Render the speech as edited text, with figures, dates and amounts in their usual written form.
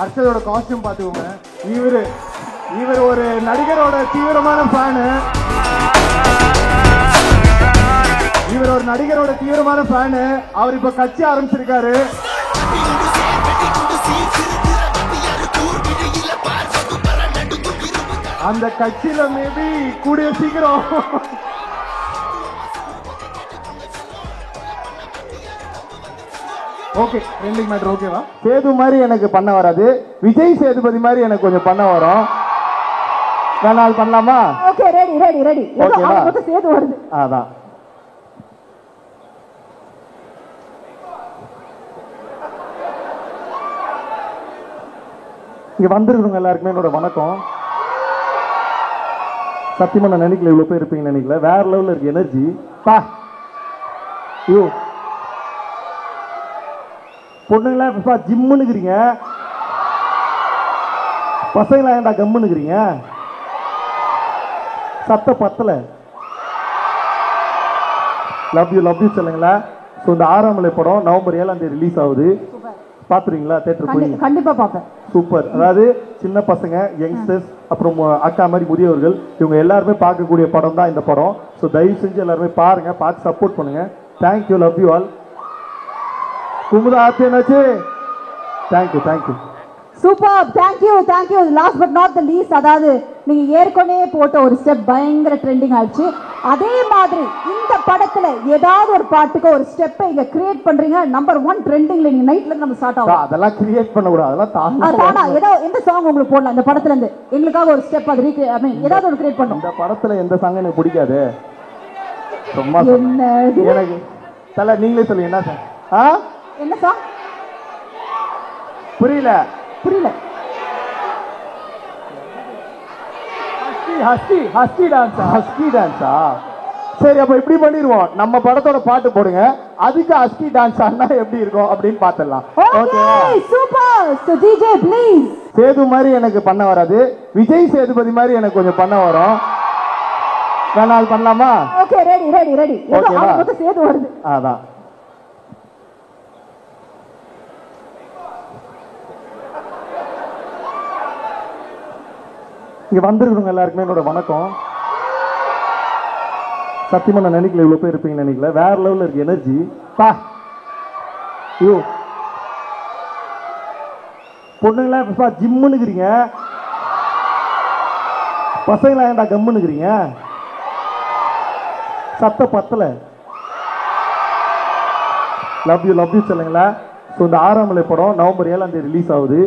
அர்ஷதோட costume பார்த்துக்கோங்க. இவர் ஒரு நடிகரோட தீவிரமான ஃபேனு. அவர் இப்ப கட்சி ஆரம்பிச்சிருக்காரு. அந்த கட்சியில மேபி கூடிய சீக்கிரம் ஓகே ட்ரெண்டிங் மேட்டர் ஓகேவா? சேது மாதிரி எனக்கு பண்ண வராது, விஜய் சேதுபதி மாதிரி எனக்கு கொஞ்சம் பண்ண வரும். வேணால் பண்ணலாமா? Okay ready ready ready. ஓகேவா? சேது வருது. அதான் இங்க வந்திருக்கவங்க எல்லாருக்குமே என்னோட வணக்கம். சத்தியமா நான் நினைக்கல இவ்வளவு பேர் இருப்பீங்கன்னு நினைக்கல. வேற லெவல்ல இருக்கு எனர்ஜி. பா ஐயோ பொண்ணுங்களா இப்ப ஜிம்முன்னுக்குறீங்க, பசங்களா ஏன்டா கம்முன்னுக்குறீங்க? சத்த பத்தல. லவ் யூ சொல்லுங்களா. ஸோ இந்த 6ஆம் மலை படம் நவம்பர் 7ஆம் தேதி ரிலீஸ் ஆகுது. பாத்துறீங்களா? தேட்டர் போய் கண்டிப்பா பாப்பேன். சூப்பர். அதாவது சின்ன பசங்க, யங்ஸ்டர்ஸ், அப்புறம் அக்கா மாதிரி முதியவர்கள், இவங்க எல்லாருமே பார்க்கக்கூடிய படம் தான் இந்த படம். ஸோ தயவு செஞ்சு எல்லாருமே பாருங்க, பார்த்து சப்போர்ட் பண்ணுங்க. Thank you, love you all. Kumudha Aarthi என்னாச்சு? Thank you. Super, thank you. Last but not the least, அதாவது நீங்க ஏற்கனவே போட்ட ஒரு ஸ்டெப் பயங்கர ட்ரெண்டிங் ஆயிடுச்சு. அதே மாதிரி இந்த படத்துல ஏதாவது ஒரு பாட்டுக்கு ஒரு ஸ்டெப்பை இங்க கிரியேட் பண்றீங்க. நம்பர் 1 ட்ரெண்டிங்ல நீங்க நைட்ல இருந்து நம்ம ஸ்டார்ட் ஆகும். அதெல்லாம் கிரியேட் பண்ண கூடாது, அதெல்லாம் தானா ஏதோ எந்த சாங் உங்களுக்கு போடலாம் இந்த படத்துல இருந்து எங்களுக்காக ஒரு ஸ்டெப் அது ஐ மீன் ஏதாவது ஒரு கிரியேட் பண்ணும். இந்த படத்துல எந்த சாங் எனக்கு பிடிக்காது. சும்மா என்ன எனக்கு தல நீங்களே சொல்லுங்க என்ன சாங்? என்ன சாங்? புரியல. ஹஸ்கி டான்ஸா? சரி, அப்ப இப்படி பண்ணிடுவோம். நம்ம படத்தோட பாட்டு போடுங்க, அதுக்கு ஹஸ்கி டான்ஸ் ஆனா எப்படி இருக்கும் அப்படின்னு பாத்துடலாம். Okay super. So DJ please. Sethu மாதிரி எனக்கு பண்ண வராது, விஜய் சேதுபதி மாதிரி எனக்கு கொஞ்சம் பண்ண வரும். வேணால் பண்ணலாமா? Okay ready. ஓகேவா? சேது வருது. அதான் இங்க வந்திருக்கவங்க எல்லாருக்குமே என்னோட வணக்கம். சத்தியமா நான் நினைக்கல இவ்வளவு பேர் இருப்பீங்கன்னு நினைக்கல. வேற லெவல்ல இருக்கு எனர்ஜி. பா ஐயோ பொண்ணுங்களா இப்ப ஜிம்முன்னுக்குறீங்க, பசங்களா ஏன்டா கம்முன்னுக்குறீங்க? சத்த பத்தல. லவ் யூ சொல்லுங்களா. ஸோ இந்த 6ஆம் மலை படம் நவம்பர் 7ஆம் தேதி ரிலீஸ் ஆகுது.